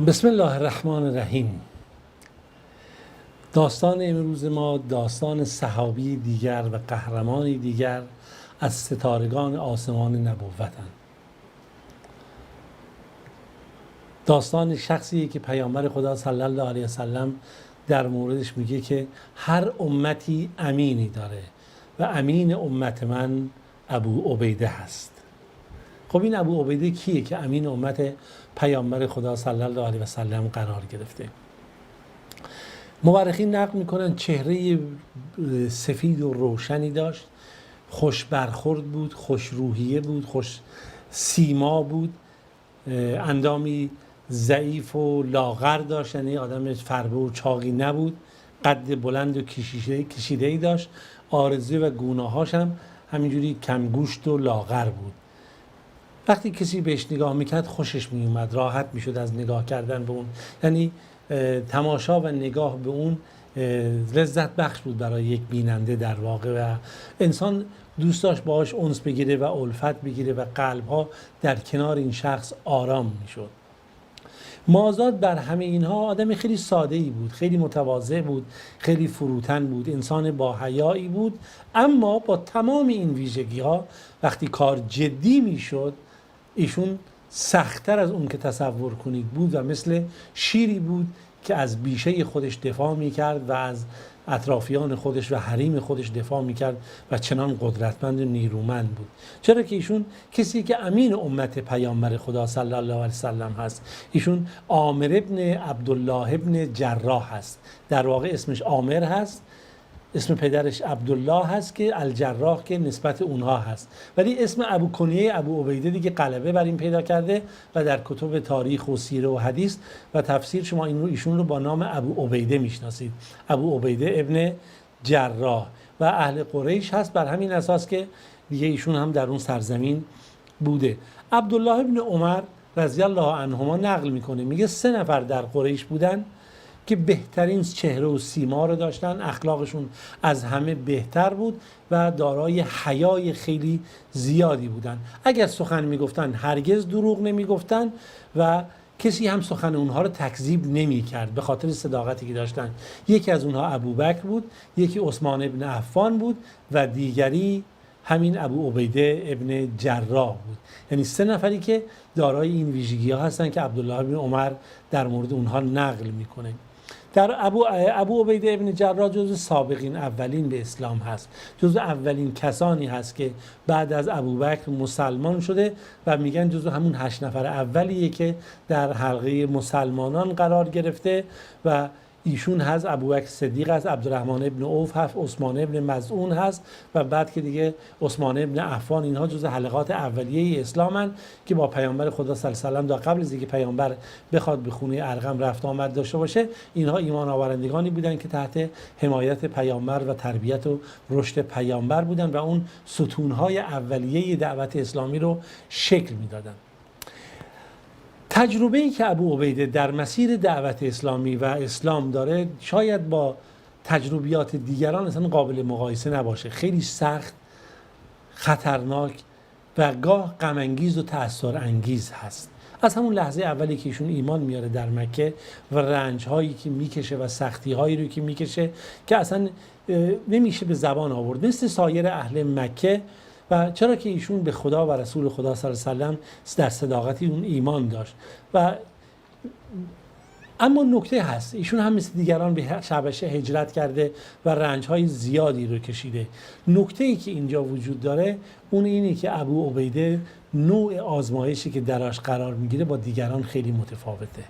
بسم الله الرحمن الرحیم. داستان امروز ما داستان صحابی دیگر و قهرمانی دیگر از ستارگان آسمان نبوتند. داستان شخصی که پیامبر خدا صلی الله علیه وسلم در موردش میگه که هر امتی امینی داره و امین امت من ابو عبیده هست. خب این ابو عبیده کیه که امین امت پیامبر خدا صلی الله علیه وسلم قرار گرفته؟ مورخین نقل میکنن چهره سفید و روشنی داشت، خوش برخورد بود، خوش روحیه بود، خوش سیما بود، اندامی ضعیف و لاغر داشت، یعنی آدم فربه و چاقی نبود، قد بلند و کشیده‌ای داشت، آرزه و گونه‌هاش هم همینجوری کمگوشت و لاغر بود. وقتی کسی بهش نگاه میکرد خوشش میومد، راحت میشد از نگاه کردن به اون، یعنی تماشا و نگاه به اون لذت بخش بود برای یک بیننده در واقع و انسان دوست داشت باهاش انس بگیره و الفت بگیره و قلبها در کنار این شخص آرام میشد. مازاد بر همه اینها آدم خیلی ساده‌ای بود، خیلی متواضع بود، خیلی فروتن بود، انسان با حیایی بود، اما با تمام این ویژگی‌ها وقتی کار جدی میشد ایشون سخت‌تر از اون که تصور کنید بود و مثل شیری بود که از بیشه خودش دفاع میکرد و از اطرافیان خودش و حریم خودش دفاع میکرد و چنان قدرتمند و نیرومند بود. چرا که ایشون کسی که امین امت پیامبر خدا صلی الله علیه وسلم هست. ایشون عامر ابن عبدالله ابن جراح هست. در واقع اسمش عامر هست، اسم پدرش عبدالله هست که الجراح که نسبت اونها هست، ولی اسم ابو کنیه ابو عبیده دیگه غلبه بر این پیدا کرده و در کتب تاریخ و سیره و حدیث و تفسیر شما ایشون رو با نام ابو عبیده میشناسید، ابو عبیده ابن جراح، و اهل قریش هست، بر همین اساس که دیگه ایشون هم در اون سرزمین بوده. عبدالله ابن عمر رضی الله عنهما نقل میکنه، میگه 3 نفر در قریش بودن که بهترین چهره و سیما رو داشتن، اخلاقشون از همه بهتر بود و دارای حیای خیلی زیادی بودن. اگر سخن میگفتن هرگز دروغ نمیگفتن و کسی هم سخن اونها رو تکذیب نمیکرد به خاطر صداقتی که داشتن. یکی از اونها ابوبکر بود، یکی عثمان ابن عفان بود و دیگری همین ابو عبیده ابن جراح بود. یعنی 3 نفری که دارای این ویژگی ها هستن که عبدالله ابن عمر در مورد اونها نقل میکنه. در ابو عبیده ابن جراح جزو سابقین اولین به اسلام هست، جزو اولین کسانی هست که بعد از ابوبکر مسلمان شده و میگن جزو همون 8 نفر اولیه که در حلقه مسلمانان قرار گرفته و ایشون هست، ابوبکر صدیق هست، عبدالرحمن ابن عوف هست، عثمان ابن مظعون هست و بعد که دیگه عثمان ابن عفان، اینها جزو حلقات اولیه اسلامن که با پیامبر خدا صلی الله علیه و سلم قبل از اینکه پیامبر بخواد به خونه ارقم رفت آمد داشته باشه، اینها ایمان آورندگانی بودن که تحت حمایت پیامبر و تربیت و رشد پیامبر بودن و اون ستونهای اولیه دعوت اسلامی رو شکل میدادن. تجربه‌ای که ابو عبیده در مسیر دعوت اسلامی و اسلام داره شاید با تجربیات دیگران اصلا قابل مقایسه نباشه. خیلی سخت، خطرناک و گاه غم انگیز و تأثیر انگیز هست. از همون لحظه اولی که ایشون ایمان میاره در مکه و رنج‌هایی که میکشه و سختی‌هایی رو که میکشه که اصلا نمیشه به زبان آورد، مثل سایر اهل مکه. و چرا که ایشون به خدا و رسول خدا صلی الله علیه و سلم در صداقتی اون ایمان داشت و اما نکته هست، ایشون هم مثل دیگران به حبشه هجرت کرده و رنج‌های زیادی رو کشیده. نکته‌ای که اینجا وجود داره اون اینه که ابو عبیده نوع آزمایشی که دراش قرار میگیره با دیگران خیلی متفاوته.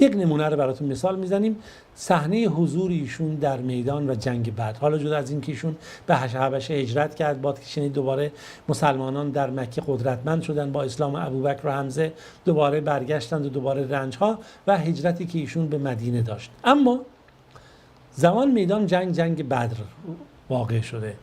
یک نمونه رو براتون مثال میزنیم، صحنه حضور ایشون در میدان و جنگ بدر. حالا جدا از این که ایشون به حبشه هجرت کرد، بعد که شنید دوباره مسلمانان در مکه قدرتمند شدن با اسلام ابوبکر و حمزه، دوباره برگشتند و دوباره رنج‌ها و هجرتی که ایشون به مدینه داشت. اما زمان میدان جنگ بدر واقع شده.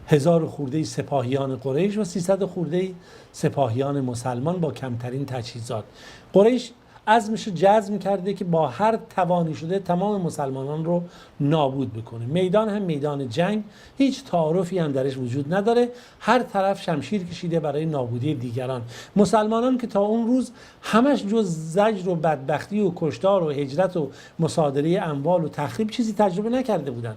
1000 خورده سپاهیان قریش و 300 خورده سپاهیان مسلمان با کمترین تجهیزات. قریش عزمش رو جزم کرده که با هر توانی شده تمام مسلمانان رو نابود بکنه. میدان هم میدان جنگ، هیچ تعارفی هم درش وجود نداره، هر طرف شمشیر کشیده برای نابودی دیگران. مسلمانان که تا اون روز همش جز زجر و بدبختی و کشتار و هجرت و مصادره اموال و تخریب چیزی تجربه نکرده بودن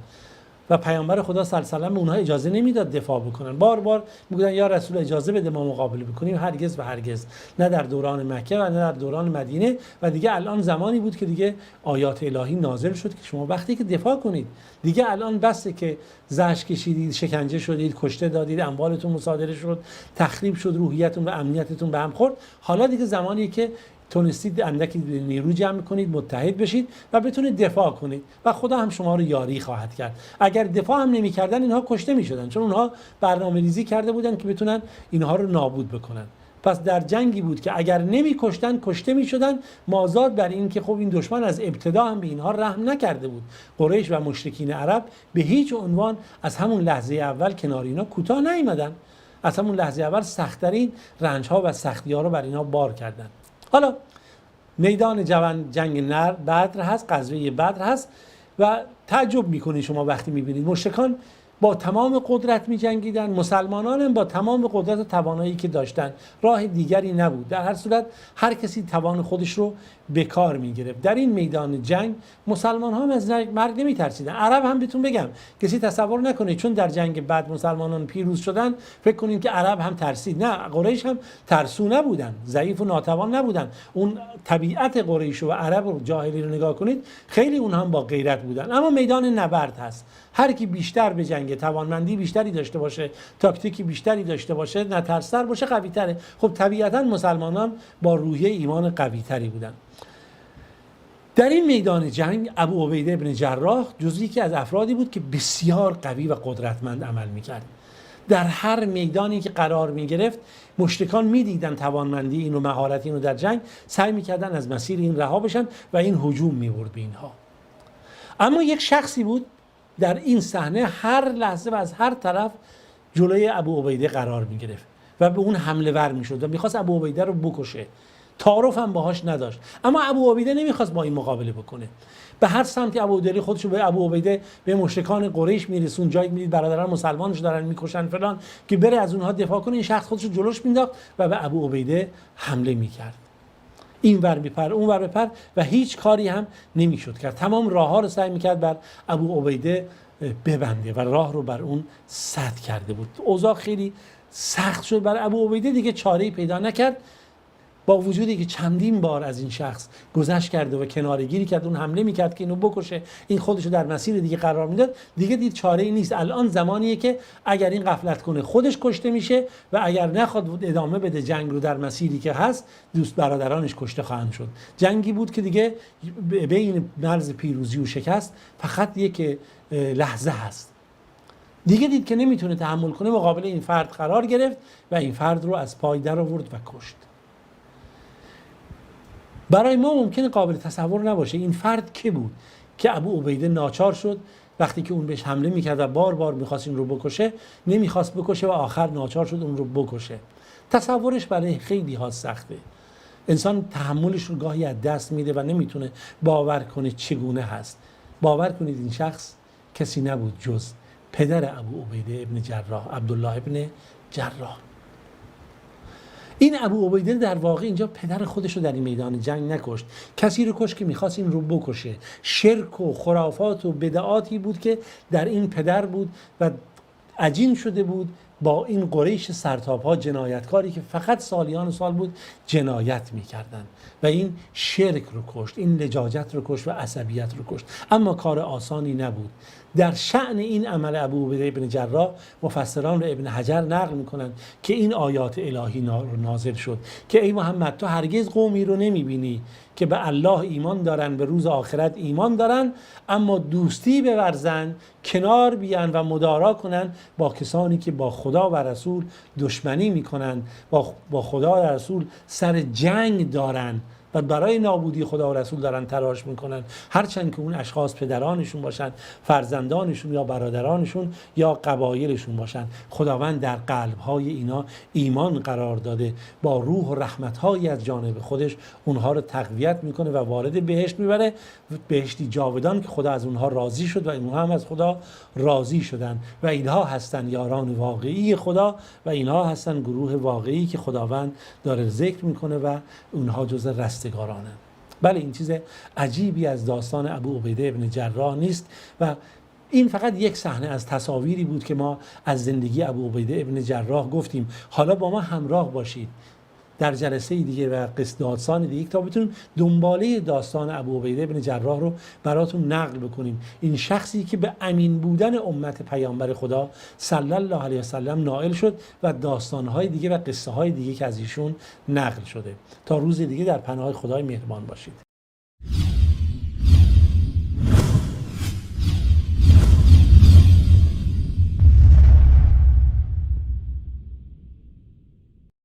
و پیامبر خدا صلی الله علیه و آله اونها اجازه نمیداد دفاع بکنن. بار بار میگن یا رسول اجازه بده ما مقابله بکنیم. هرگز و هرگز، نه در دوران مکه و نه در دوران مدینه. و دیگه الان زمانی بود که دیگه آیات الهی نازل شد که شما وقتی که دفاع کنید، دیگه الان بسه که زجر کشیدید، شکنجه شدید، کشته دادید، اموالتون مصادره شد، تخریب شد، روحیتون و امنیتتون به هم خورد. حالا دیگه زمانیه که تونستید اندکی نیرو جمع کنید، متحد بشید و بتونید دفاع کنید و خدا هم شما رو یاری خواهد کرد. اگر دفاع هم نمی‌کردن اینها کشته می‌شدن، چون اونها برنامه‌ریزی کرده بودن که بتونن اینها رو نابود بکنن. پس در جنگی بود که اگر نمی‌کشتن کشته می‌شدن، مازاد بر این که خب این دشمن از ابتدا هم به اینها رحم نکرده بود. قریش و مشرکین عرب به هیچ عنوان از همون لحظه اول کنار اینا کوتاه نیامدن. از همون لحظه اول سخت‌ترین رنج‌ها و سختی‌ها رو بر اینا بار کردند. حالا میدان جنگ نر بدر هست، غزوه بدر هست و تعجب میکنید شما وقتی میبینید مشرکان با تمام قدرت میجنگیدن، مسلمانان هم با تمام قدرت و توانایی که داشتن. راه دیگری نبود. در هر صورت هر کسی توان خودش رو به کار میگرفت. در این میدان جنگ مسلمان ها هم از مرگ نمیترسیدن. عرب هم بهتون بگم کسی تصور نکنه چون در جنگ بعد مسلمانان پیروز شدن فکر کنین که عرب هم ترسید. نه، قریش هم ترسو نبودن، ضعیف و ناتوان نبودن. اون طبیعت قریش و عرب و جاهلی رو نگاه کنید، خیلی اونها هم با غیرت بودن. اما میدان نبرد هست. هر کی بیشتر به جنگ، توانمندی بیشتری داشته باشه، تاکتیکی بیشتری داشته باشه، نترس‌تر باشه، قوی‌تره. خب طبیعتاً مسلمانان با روحیه ایمان قوی‌تری بودن. در این میدان جنگ ابو عبیده بن جراح جزئی که از افرادی بود که بسیار قوی و قدرتمند عمل می‌کرد. در هر میدانی که قرار می‌گرفت مشرکان می‌دیدن توانمندی این و مهارت اینو در جنگ، سعی می‌کردن از مسیر این رها بشن و این هجوم می‌برد به اینها. اما یک شخصی بود در این صحنه هر لحظه و از هر طرف جلوی ابو عبیده قرار می‌گرفت و به اون حمله ور می‌شد و می‌خواست ابو عبیده رو بکشه. تعارف هم باهاش نداشت، اما ابو عبیده نمی‌خواست با این مقابله بکنه. به هر سمتی ابو عبیده خودش رو به ابو عبیده به مشرکان قریش میرسون، جایی می‌دید برادران مسلمانش دارن می‌کشن فلان، که بره از اونها دفاع کنه. این شخص خودش رو جلوش مینداخت و به ابو عبیده حمله می‌کرد. این ور میپر اون ور بپر و هیچ کاری هم نمیشد کرد. تمام راه‌ها رو سعی می‌کرد بر ابو عبیده ببنده و راه رو بر اون سد کرده بود. اوضاع خیلی سخت شد بر ابو عبیده، دیگه چاره‌ای پیدا نکرد. با وجودی که چندین بار از این شخص گذشت کرده و کناره‌گیری کرد، اون حمله میکرد که اینو بکشه، این خودشو در مسیر دیگه قرار میداد، دیگه دید چاره‌ای نیست. الان زمانیه که اگر این غفلت کنه خودش کشته میشه و اگر نخواد ادامه بده جنگ رو در مسیری که هست، دوست برادرانش کشته خواهند شد. جنگی بود که دیگه بین مرز پیروزی و شکست فقط یک لحظه هست. دیگه دید که نمیتونه تحمل کنه، مقابل این فرد قرار گرفت و این فرد رو از پای در آورد و کشت. برای ما ممکنه قابل تصور نباشه این فرد که بود که ابو عبیده ناچار شد وقتی که اون بهش حمله میکرد و بار بار میخواست این رو بکشه، نمیخواست بکشه و آخر ناچار شد اون رو بکشه. تصورش برای خیلی ها سخته. انسان تحملش رو گاهی از دست میده و نمیتونه باور کنه چگونه هست. باور کنید این شخص کسی نبود جز پدر ابو عبیده ابن جراح، عبدالله ابن جراح. این ابو عبیده در واقع اینجا پدر خودش رو در این میدان جنگ نکشت، کسی رو کشت که میخواست این رو بکشه. شرک و خرافات و بدعاتی بود که در این پدر بود و عجین شده بود با این قریش سرتاپ‌ها، جنایتکاری که فقط سالیان سال بود جنایت میکردن و این شرک رو کشت، این لجاجت رو کشت و عصبیت رو کشت. اما کار آسانی نبود. در شأن این عمل ابو عبیده ابن جراح مفسران و ابن حجر نقل میکنند که این آیات الهی نازل شد که ای محمد تو هرگز قومی رو نمیبینی که به الله ایمان دارن، به روز آخرت ایمان دارن، اما دوستی بورزن، کنار بیان و مدارا کنن با کسانی که با خدا و رسول دشمنی میکنن، با خدا و رسول سر جنگ دارن و برای نابودی خدا و رسول دارن تلاش میکنن، هرچند که اون اشخاص پدرانشون باشن، فرزندانشون یا برادرانشون یا قبایلشون باشن. خداوند در قلبهای اینا ایمان قرار داده، با روح و رحمتهایی از جانب خودش اونها رو تقویت میکنه و وارد بهشت میبره، بهشتی جاودان که خدا از اونها راضی شد و اونها هم از خدا راضی شدن. و اینها هستن یاران واقعی خدا و اینها هستن گروه واقعی که خداوند داره ذکر میکنه و اونها جز رستگارانه. بله، این چیز عجیبی از داستان ابو عبیده ابن جراح نیست و این فقط یک صحنه از تصاویری بود که ما از زندگی ابو عبیده ابن جراح گفتیم. حالا با ما همراه باشید در جلسه دیگه و داستان دیگه تا بتونیم دنباله داستان ابو عبیده ابن جراح رو براتون نقل بکنیم. این شخصی که به امین بودن امت پیامبر خدا صلی الله علیه و سلم نائل شد و داستان‌های دیگه و قصه‌های دیگه که از ایشون نقل شده. تا روز دیگه در پناه خدای مهربان باشید.